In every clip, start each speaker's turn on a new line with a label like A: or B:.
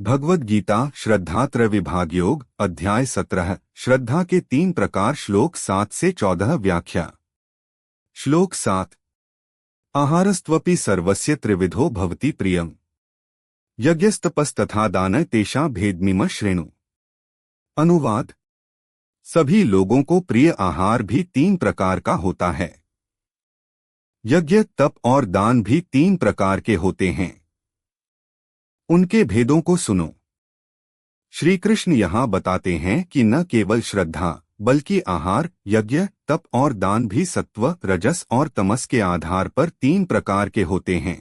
A: भगवद गीता श्रद्धात्रय विभाग योग अध्याय 17 श्रद्धा के 3 प्रकार श्लोक 7 से 14 व्याख्या। श्लोक 7 आहारस्त्वपि सर्वस्य त्रिविधो भवति प्रियम् यज्ञस्तपस्तथा दान तेषा भेदमिम श्रेणु। अनुवाद सभी लोगों को प्रिय आहार भी 3 प्रकार का होता है। यज्ञ तप और दान भी 3 प्रकार के होते हैं। उनके भेदों को सुनो। श्री कृष्ण यहाँ बताते हैं कि न केवल श्रद्धा बल्कि आहार, यज्ञ, तप और दान भी सत्व, रजस और तमस के आधार पर 3 प्रकार के होते हैं।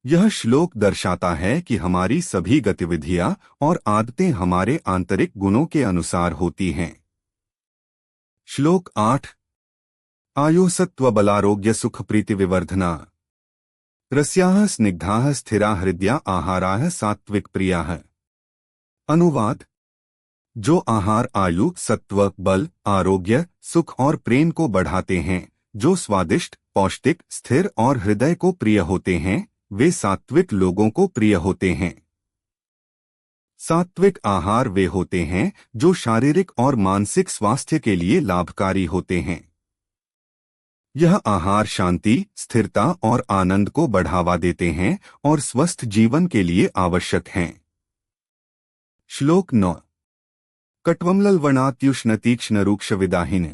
A: यह श्लोक दर्शाता है कि हमारी सभी गतिविधियां और आदतें हमारे आंतरिक गुणों के अनुसार होती हैं। श्लोक 8 आयु सत्व बलारोग्य सुख प्रीति विवर्धना रस्याः स्निग्धाः स्थिरा हृदया आहाराः सात्विक प्रियाः। अनुवाद जो आहार आयु, सत्व, बल, आरोग्य, सुख और प्रेम को बढ़ाते हैं, जो स्वादिष्ट, पौष्टिक, स्थिर और हृदय को प्रिय होते हैं, वे सात्विक लोगों को प्रिय होते हैं। सात्विक आहार वे होते हैं जो शारीरिक और मानसिक स्वास्थ्य के लिए लाभकारी होते हैं। यह आहार शांति, स्थिरता और आनंद को बढ़ावा देते हैं और स्वस्थ जीवन के लिए आवश्यक हैं। श्लोक 9 कट्वम्लल्वणात्युष्ण रूक्ष विदाहिन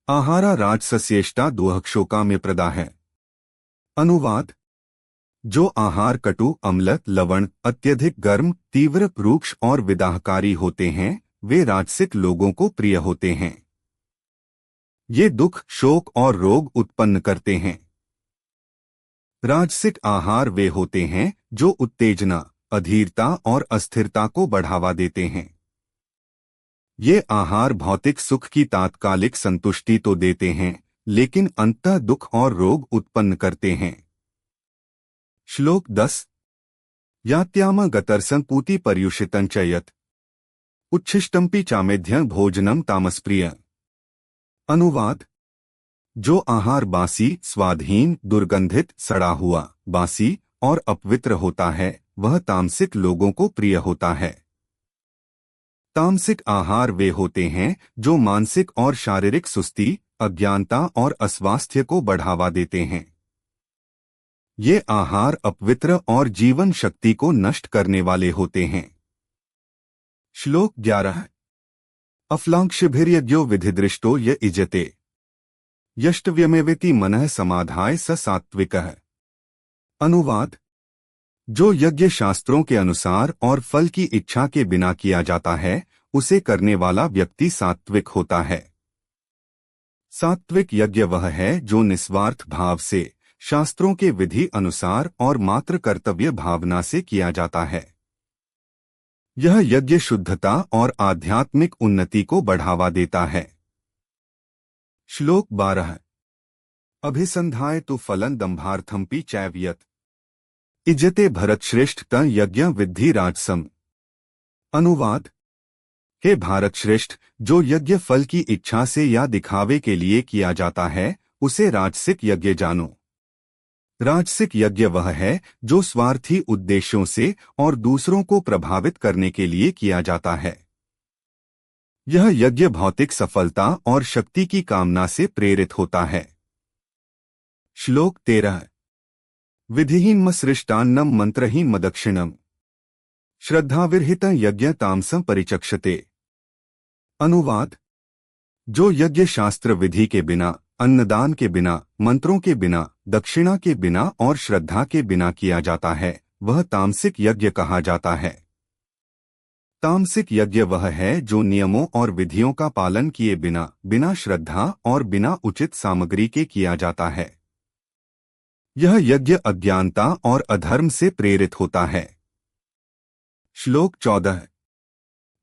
A: आहारा राजसस्येष्टा दोहक्षोका में प्रदा है। अनुवाद जो आहार कटु, अम्ल, लवण, अत्यधिक गर्म, तीव्र, रूक्ष और विदाहकारी होते हैं, वे राजसिक लोगों को प्रिय होते हैं। ये दुख, शोक और रोग उत्पन्न करते हैं। राजसिक आहार वे होते हैं जो उत्तेजना, अधीरता और अस्थिरता को बढ़ावा देते हैं। ये आहार भौतिक सुख की तात्कालिक संतुष्टि तो देते हैं, लेकिन अंततः दुख और रोग उत्पन्न करते हैं। श्लोक 10 यात्याम गतर्सं पूति पर्युषितं च यत् उच्छिष्टंपि चामेध्यं भोजनं तामसप्रिय। अनुवाद जो आहार बासी, स्वादहीन, दुर्गंधित, सड़ा हुआ, बासी और अपवित्र होता है, वह तामसिक लोगों को प्रिय होता है। तामसिक आहार वे होते हैं जो मानसिक और शारीरिक सुस्ती, अज्ञानता और अस्वास्थ्य को बढ़ावा देते हैं। ये आहार अपवित्र और जीवन शक्ति को नष्ट करने वाले होते हैं। श्लोक 11 अफ्लांक्षिभिर्यज्ञो विधिदृष्टो य इजते यष्टव्यमेवेति मनः समाधाय स सात्विकः। अनुवाद जो यज्ञ शास्त्रों के अनुसार और फल की इच्छा के बिना किया जाता है, उसे करने वाला व्यक्ति सात्विक होता है। सात्विक यज्ञ वह है जो निस्वार्थ भाव से, शास्त्रों के विधि अनुसार और मात्र कर्तव्य भावना से किया जाता है। यह यज्ञ शुद्धता और आध्यात्मिक उन्नति को बढ़ावा देता है। श्लोक 12 अभिसंधाय तु फलं दंभार्थमपि चैव यत् इज्जते भरतश्रेष्ठ तं यज्ञ विद्धि राजसम। अनुवाद हे भारत श्रेष्ठ, जो यज्ञ फल की इच्छा से या दिखावे के लिए किया जाता है, उसे राजसिक यज्ञ जानो। राजसिक यज्ञ वह है जो स्वार्थी उद्देश्यों से और दूसरों को प्रभावित करने के लिए किया जाता है। यह यज्ञ भौतिक सफलता और शक्ति की कामना से प्रेरित होता है। श्लोक 13 विधिहीन सृष्टान्नम मंत्रहीन मदक्षिणम श्रद्धाविरहित यज्ञ तामसं परिचक्षते। अनुवाद जो यज्ञ शास्त्र विधि के बिना, अन्नदान के बिना, मंत्रों के बिना, दक्षिणा के बिना और श्रद्धा के बिना किया जाता है, वह तामसिक यज्ञ कहा जाता है। तामसिक यज्ञ वह है जो नियमों और विधियों का पालन किए बिना, बिना श्रद्धा और बिना उचित सामग्री के किया जाता है। यह यज्ञ अज्ञानता और अधर्म से प्रेरित होता है। श्लोक 14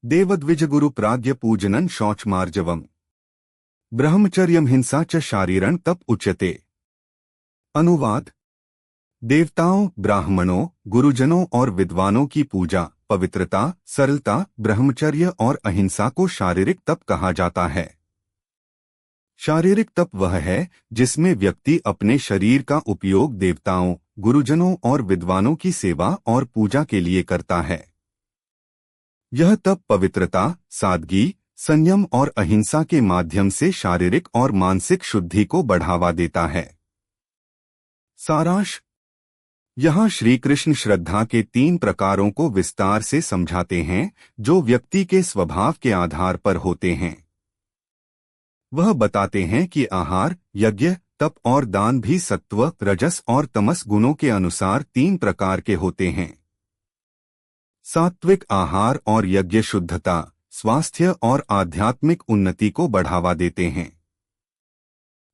A: देवद्विज गुरु प्राज्ञ पूजनन शौच मार्जवम ब्रह्मचर्यम हिंसा च शारीरं तप उच्यते। अनुवाद देवताओं, ब्राह्मणों, गुरुजनों और विद्वानों की पूजा, पवित्रता, सरलता, ब्रह्मचर्य और अहिंसा को शारीरिक तप कहा जाता है। शारीरिक तप वह है जिसमें व्यक्ति अपने शरीर का उपयोग देवताओं, गुरुजनों और विद्वानों की सेवा और पूजा के लिए करता है। यह तप पवित्रता, सादगी, संयम और अहिंसा के माध्यम से शारीरिक और मानसिक शुद्धि को बढ़ावा देता है। सारांश: यहाँ श्री कृष्ण श्रद्धा के 3 प्रकारों को विस्तार से समझाते हैं, जो व्यक्ति के स्वभाव के आधार पर होते हैं। वह बताते हैं कि आहार, यज्ञ, तप और दान भी सत्व, रजस और तमस गुणों के अनुसार 3 प्रकार के होते हैं। सात्विक आहार और यज्ञ शुद्धता, स्वास्थ्य और आध्यात्मिक उन्नति को बढ़ावा देते हैं।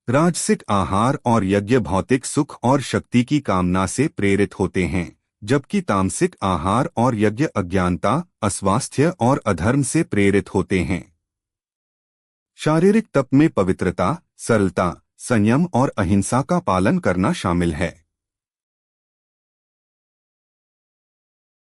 A: राजसिक आहार और यज्ञ भौतिक सुख और शक्ति की कामना से प्रेरित होते हैं, जबकि तामसिक आहार और यज्ञ अज्ञानता, अस्वास्थ्य और अधर्म से प्रेरित होते हैं। शारीरिक तप में पवित्रता, सरलता, संयम और अहिंसा का पालन करना शामिल है।